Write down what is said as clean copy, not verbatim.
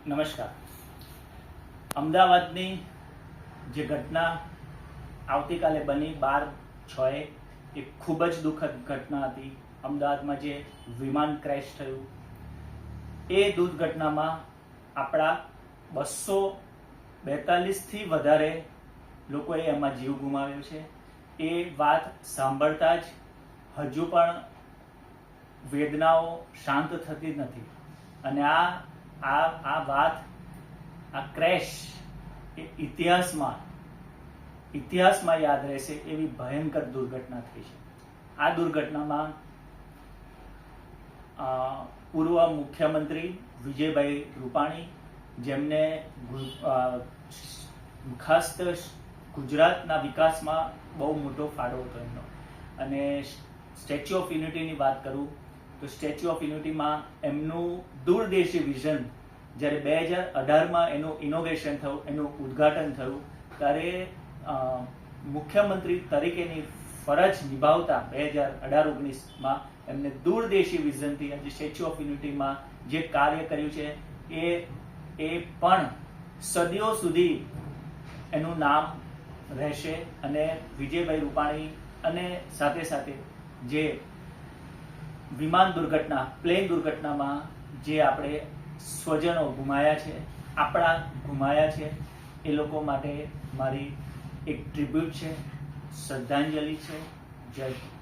નમસ્કાર. અમદાવાદની જે ઘટના આવતીકાલે બની 12/6 એ ખૂબ જ દુઃખદ ઘટના હતી. અમદાવાદમાં જે વિમાન ક્રેશ થયું એ દુર્ઘટનામાં આપણા 242થી વધારે લોકોએ એમાં જીવ ગુમાવ્યો છે. એ વાત સાંભળતા જ હજુ પણ વેદનાઓ શાંત થતી નથી. અને આ વાત, આ ક્રેશ એ ઇતિહાસમાં યાદ રહેશે એવી ભયંકર દુર્ઘટના થઈ છે. આ દુર્ઘટનામાં પૂર્વ મુખ્યમંત્રી વિજયભાઈ રૂપાણી, જેમને ખાસ ગુજરાતના વિકાસમાં બહુ મોટો ફાળો હતો એમનો. અને સ્ટેચ્યુ ઓફ યુનિટીની વાત કરું તો સ્ટેચ્યુ ઓફ યુનિટીમાં એમનું દૂરદેશી વિઝન જ્યારે 2018માં એનું ઇનોગ્રેશન થયું, એનું ઉદ્ઘાટન થયું, ત્યારે મુખ્યમંત્રી તરીકેની ફરજ નિભાવતા 2018-19માં એમને દૂરદેશી વિઝનથી આજે સ્ટેચ્યુ ઓફ યુનિટીમાં જે કાર્ય કર્યું છે એ પણ સદીઓ સુધી એનું નામ રહેશે. અને વિજયભાઈ રૂપાણી અને સાથે સાથે જે વિમાન દુર્ઘટના, પ્લેન દુર્ઘટનામાં જે આપણે સ્વજનો ગુમાયા છે, આપણા ગુમાયા છે, એ લોકો માટે મારી એક ટ્રિબ્યુટ છે, શ્રદ્ધાંજલિ છે. જય હિન્દ.